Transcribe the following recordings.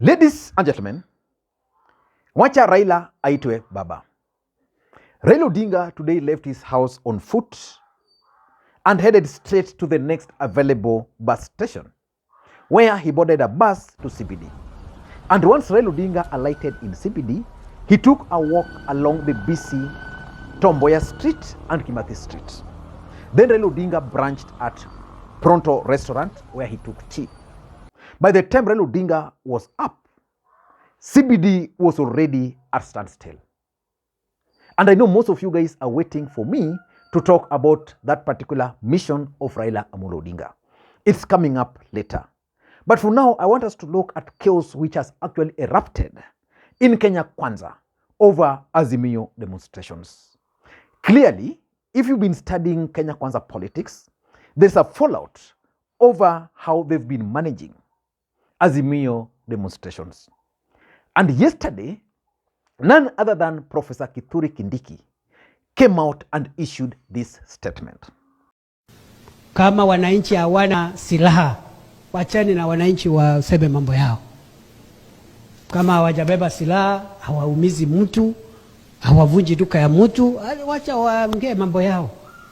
Ladies and gentlemen, wacha Raila aitwe baba. Raila Odinga today left his house on foot and headed straight to the next available bus station, where he boarded a bus to CBD. And once Raila Odinga alighted in CBD, he took a walk along the busy Tomboya Street and Kimathi Street. Then Raila Odinga branched at Pronto restaurant, where he took tea. By the time Raila Odinga was up, CBD was already at standstill. And I know most of you guys are waiting for me to talk about that particular mission of Raila Amolo Odinga. It's coming up later. But for now, I want us to look at chaos which has actually erupted in Kenya Kwanza over Azimio demonstrations. Clearly, if you've been studying Kenya Kwanza politics, there's a fallout over how they've been managing Azimio demonstrations. And yesterday, none other than Professor Kithure Kindiki came out and issued this statement. Kama wananchi hawana silaha, wachani na wananchi waseme mambo yao. Kama hawajabeba silaha, hawaumizi mtu, hawavunji duka ya mtu, wacha waongee mambo yao.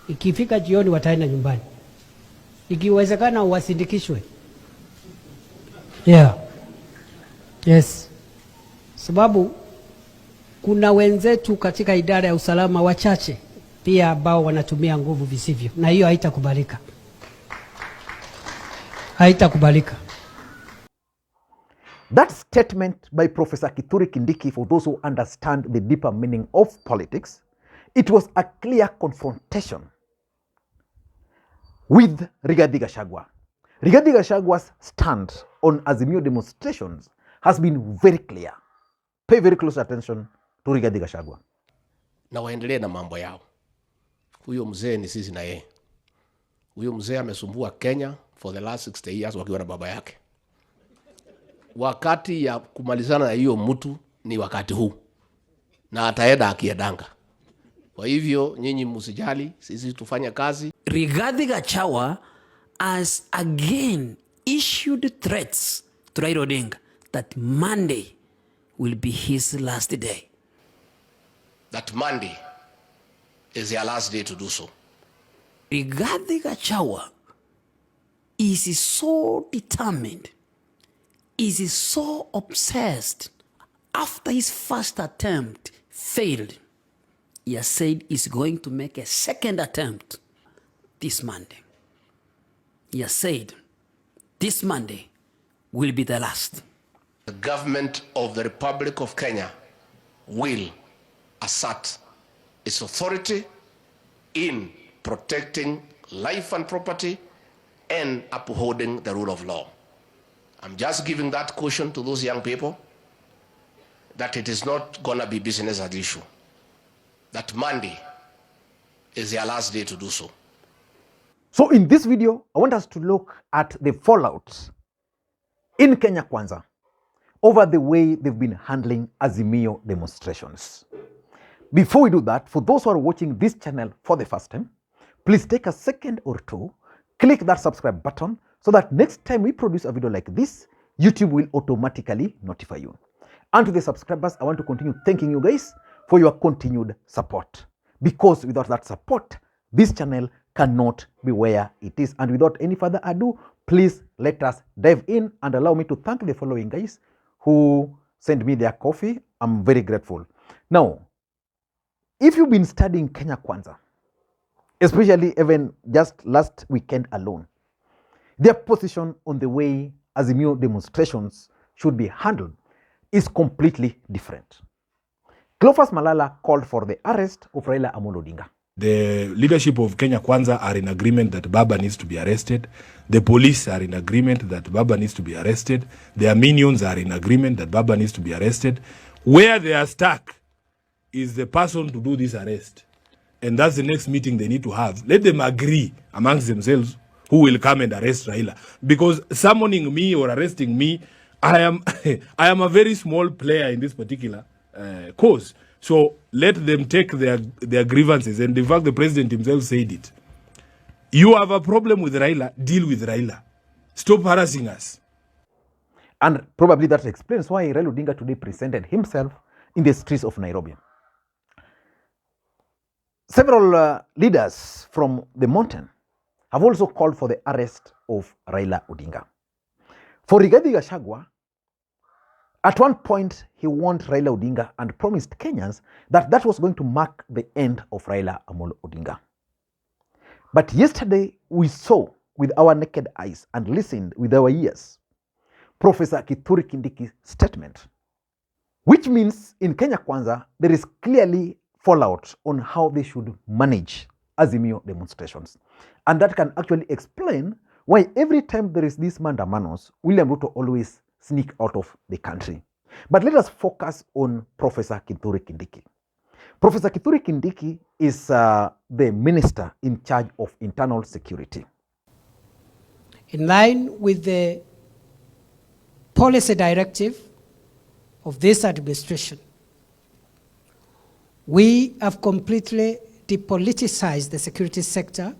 Ikifika jioni wataenda nyumbani. Ikiwezekana wasindikishwe. Yeah. Yes. Sababu kuna wenzetu katika idara ya usalama wachache pia ambao wanatumia nguvu visivyo, na hiyo haitakubalika. Haitakubalika. That statement by Professor Kithure Kindiki, for those who understand the deeper meaning of politics, it was a clear confrontation with Rigathi Gachagua. Rigathi Gachagua's stand on Azimio demonstrations has been very clear. Pay very close attention to Rigathi Gachagua. Na waendelee na mambo yao. Huyo mzee ni sisi na yeye. Huyo mzee amesumbua Kenya for the last 60 years wakiwa na baba yake. Wakati ya kumalizana na hiyo mtu ni wakati huu. Na ataenda akiedanga. Kwa hivyo nyinyi msijali, sisi tufanye kazi. Rigathi Gachagua has again issued threats to Raila Odinga that Monday will be his last day. That Monday is their last day to do so. Rigathi Gachagua is so determined, is so obsessed. After his first attempt failed, he has said he's going to make a second attempt this Monday. He has said this Monday will be the last. The government of the Republic of Kenya will assert its authority in protecting life and property and upholding the rule of law. I'm just giving that caution to those young people that it is not going to be business as usual. That Monday is their last day to do so. So in this video, I want us to look at the fallout in Kenya Kwanza over the way they've been handling Azimio demonstrations. Before we do that, for those who are watching this channel for the first time, please take a second or two, click that subscribe button so that next time we produce a video like this, YouTube will automatically notify you. And to the subscribers, I want to continue thanking you guys for your continued support. Because without that support, this channel cannot be where it is. And without any further ado, please let us dive in and allow me to thank the following guys who sent me their coffee. I'm very grateful. Now, if you've been studying Kenya Kwanza, especially even just last weekend alone, their position on the way Azimio demonstrations should be handled is completely different. Cleophas Malala called for the arrest of Raila Amolo Odinga. The leadership of Kenya Kwanza are in agreement that Baba needs to be arrested. The police are in agreement that Baba needs to be arrested. Their minions are in agreement that Baba needs to be arrested. Where they are stuck is the person to do this arrest. And that's the next meeting they need to have. Let them agree amongst themselves who will come and arrest Raila. Because summoning me or arresting me, I am a very small player in this particular cause. So let them take their grievances. And in fact, the president himself said it. You have a problem with Raila, deal with Raila. Stop harassing us. And probably that explains why Raila Odinga today presented himself in the streets of Nairobi. Several leaders from the mountain have also called for the arrest of Raila Odinga. For Rigathi Gachagua, at one point he warned Raila Odinga and promised Kenyans that that was going to mark the end of Raila Amolo Odinga. But yesterday we saw with our naked eyes and listened with our ears Professor Kithure Kindiki's statement, which means in Kenya Kwanza there is clearly fallout on how they should manage Azimio demonstrations. And that can actually explain why every time there is this mandamanos, William Ruto always sneak out of the country. But let us focus on Professor Kithure Kindiki. Professor Kithure Kindiki is the minister in charge of internal security. In line with the policy directive of this administration, we have completely depoliticized the security sector,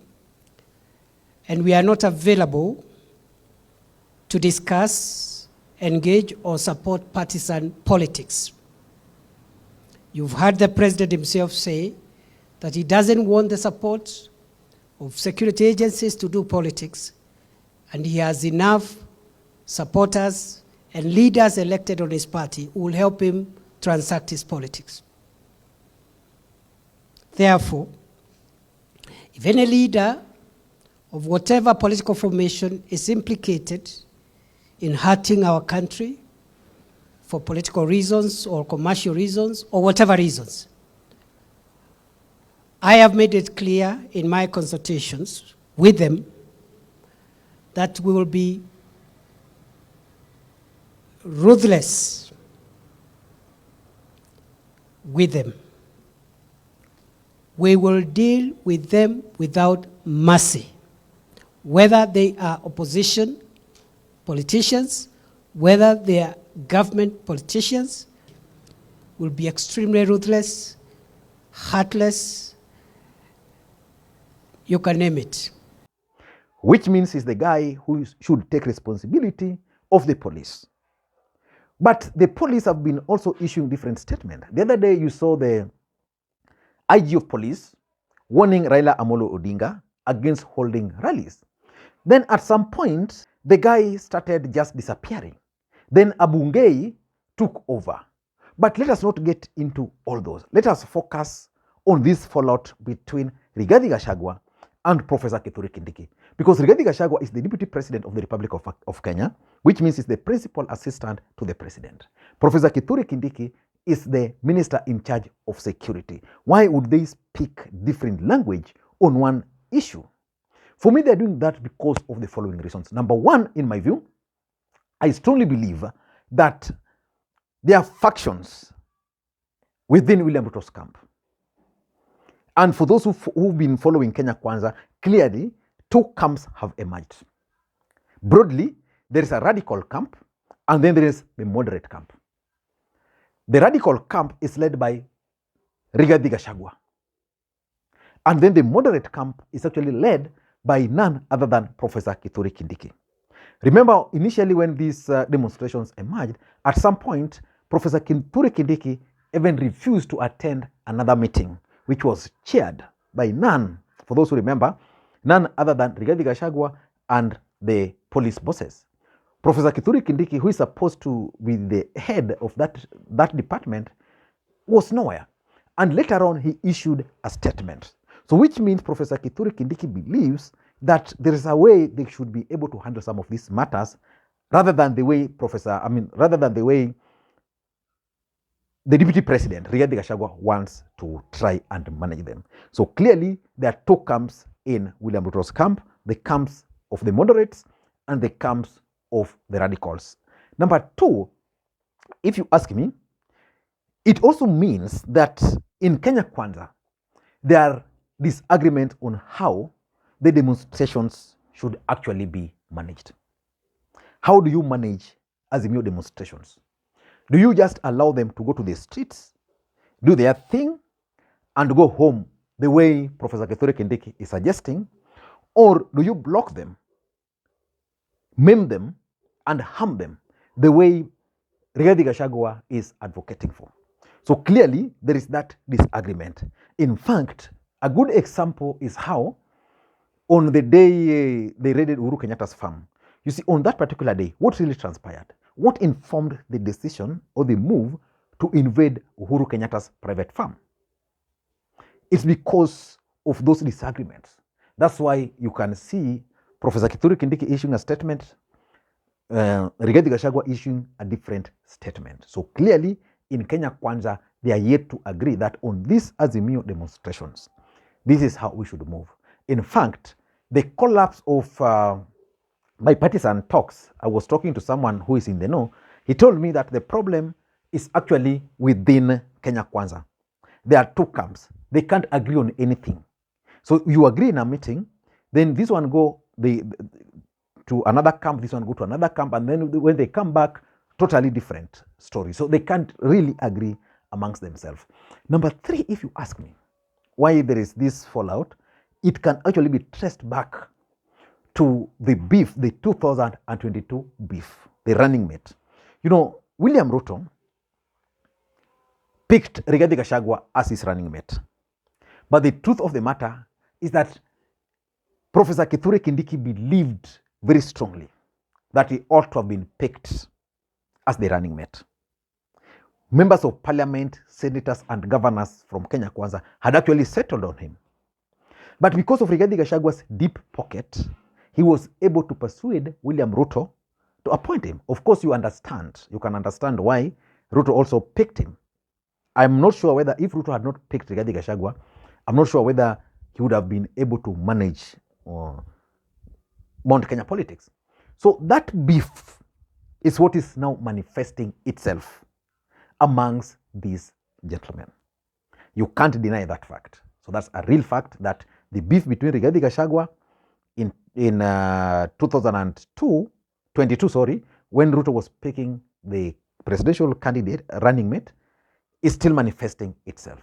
and we are not available to discuss, engage, or support partisan politics. You've heard the president himself say that he doesn't want the support of security agencies to do politics, and he has enough supporters and leaders elected on his party who will help him transact his politics. Therefore, if any leader of whatever political formation is implicated in hurting our country for political reasons or commercial reasons or whatever reasons, I have made it clear in my consultations with them that we will be ruthless with them. We will deal with them without mercy, whether they are opposition politicians, whether they are government politicians. Will be extremely ruthless, heartless, you can name it. Which means he's the guy who should take responsibility of the police. But the police have been also issuing different statements. The other day you saw the IG of police warning Raila Amolo Odinga against holding rallies. Then at some point, the guy started just disappearing. Then Abungei took over. But let us not get into all those. Let us focus on this fallout between Rigathi Gachagua and Professor Kithure Kindiki. Because Rigathi Gachagua is the Deputy President of the Republic of Kenya, which means he's the principal assistant to the president. Professor Kithure Kindiki is the minister in charge of security. Why would they speak different language on one issue? For me, they're doing that because of the following reasons. Number one, in my view, I strongly believe that there are factions within William Ruto's camp. And for those who've been following Kenya Kwanza, clearly two camps have emerged. Broadly, there is a radical camp, and then there is the moderate camp. The radical camp is led by Rigathi Gachagua. And then the moderate camp is actually led by none other than Professor Kithure Kindiki. Remember, initially when these demonstrations emerged, at some point, Professor Kithure Kindiki even refused to attend another meeting, which was chaired by none, for those who remember, none other than Rigathi Gachagua and the police bosses. Professor Kithure Kindiki, who is supposed to be the head of that department, was nowhere. And later on, he issued a statement. So which means Professor Kithure Kindiki believes that there is a way they should be able to handle some of these matters rather than the way the Deputy President, Rigathi Gachagua, wants to try and manage them. So clearly, there are two camps in William Ruto's camp, the camps of the moderates and the camps of the radicals. Number two, if you ask me, it also means that in Kenya Kwanza, there are disagreements on how the demonstrations should actually be managed. How do you manage Azimio demonstrations? Do you just allow them to go to the streets, do their thing, and go home the way Professor Kithure Kindiki is suggesting? Or do you block them, maim them, and harm them, the way Rigathi Gachagua is advocating for. So clearly, there is that disagreement. In fact, a good example is how on the day they raided Uhuru Kenyatta's farm, you see, on that particular day, what really transpired? What informed the decision or the move to invade Uhuru Kenyatta's private farm? It's because of those disagreements. That's why you can see Professor Kithure Kindiki issuing a statement, Rigathi Gachagua issuing a different statement. So clearly, in Kenya Kwanza, they are yet to agree that on these Azimio demonstrations, this is how we should move. In fact, the collapse of bipartisan talks, I was talking to someone who is in the know, he told me that the problem is actually within Kenya Kwanza. There are two camps. They can't agree on anything. So you agree in a meeting, then this one go to another camp, this one go to another camp, and then when they come back, totally different story. So they can't really agree amongst themselves. Number three, if you ask me why there is this fallout, it can actually be traced back to the beef, the 2022 beef, the running mate. You know, William Ruto picked Rigathi Gachagua as his running mate. But the truth of the matter is that Professor Kithure Kindiki believed very strongly that he ought to have been picked as the running mate. Members of parliament, senators, and governors from Kenya Kwanza had actually settled on him. But because of Rigathi Gachagua's deep pocket, he was able to persuade William Ruto to appoint him. Of course, you can understand why Ruto also picked him. I'm not sure whether if Ruto had not picked Rigathi Gachagua, I'm not sure whether he would have been able to manage Mount Kenya politics. So that beef is what is now manifesting itself amongst these gentlemen. You can't deny that fact. So that's a real fact that the beef between Rigathi Gachagua in 2022, when Ruto was picking the presidential candidate, running mate, is still manifesting itself.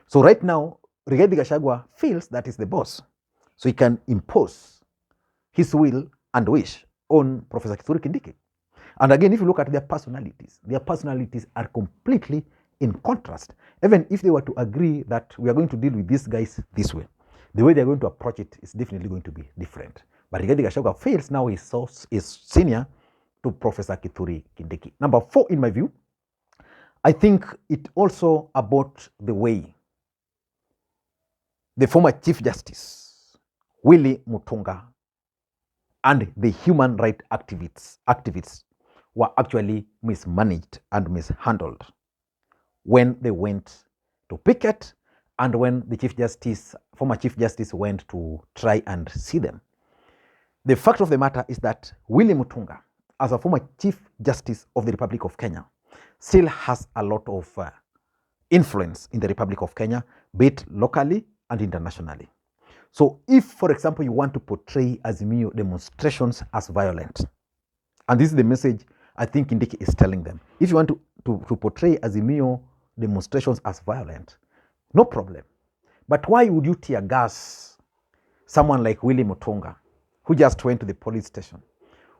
So right now, Rigathi Gachagua feels that he's the boss. So he can impose his will and wish on Professor Kithure Kindiki. And again, if you look at their personalities are completely in contrast. Even if they were to agree that we are going to deal with these guys this way, the way they're going to approach it is definitely going to be different. But Rigathi Gachagua feels now is senior to Professor Kithure Kindiki. Number four, in my view, I think it also about the way the former Chief Justice, Willie Mutunga, and the human rights activists were actually mismanaged and mishandled when they went to picket and when the former Chief Justice went to try and see them. The fact of the matter is that Willie Mutunga, as a former Chief Justice of the Republic of Kenya, still has a lot of influence in the Republic of Kenya, be it locally and internationally. So if, for example, you want to portray Azimio demonstrations as violent, and this is the message I think Kindiki is telling them, if you want to portray Azimio demonstrations as violent, no problem. But why would you tear gas someone like Willie Mutunga, who just went to the police station?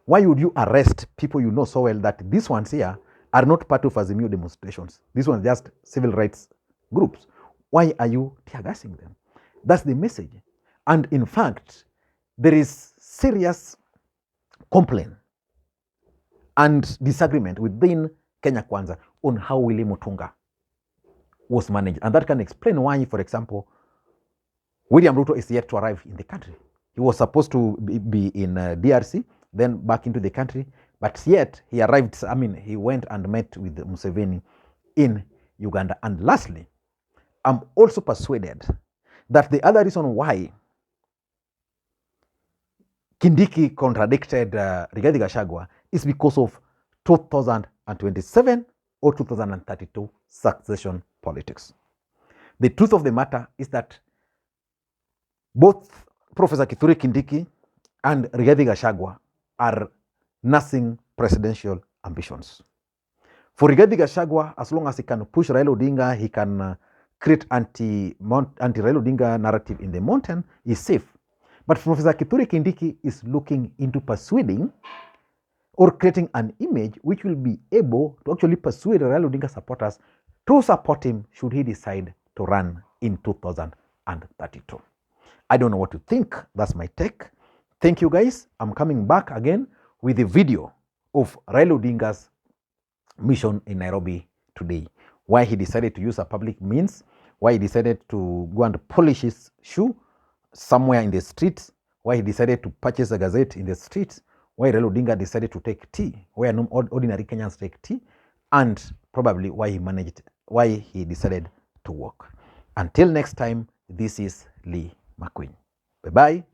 Why would you arrest people you know so well that these ones here are not part of Azimio demonstrations? These ones are just civil rights groups. Why are you tear gassing them? That's the message. And in fact, there is serious complaint and disagreement within Kenya Kwanza on how Willie Mutunga was managed. And that can explain why, for example, William Ruto is yet to arrive in the country. He was supposed to be in DRC, then back into the country, but yet he arrived, he went and met with Museveni in Uganda. And lastly, I'm also persuaded that the other reason why Kindiki contradicted Rigathi Gachagua is because of 2027 or 2032 succession politics. The truth of the matter is that both Professor Kithure Kindiki and Rigathi Gachagua are nursing presidential ambitions. For Rigathi Gachagua, as long as he can push Raila Odinga, he can create anti-Raila Odinga narrative in the mountain, is safe. But Professor Kithure Kindiki is looking into persuading or creating an image which will be able to actually persuade Raila Odinga supporters to support him should he decide to run in 2032. I don't know what to think. That's my take. Thank you guys. I'm coming back again with a video of Raila Odinga's mission in Nairobi today. Why he decided to use a public means, why he decided to go and polish his shoe somewhere in the streets, why he decided to purchase a gazette in the streets, why Raila Odinga decided to take tea, where no ordinary Kenyans take tea, and probably why he decided to walk. Until next time, this is Lee Makwiny. Bye-bye.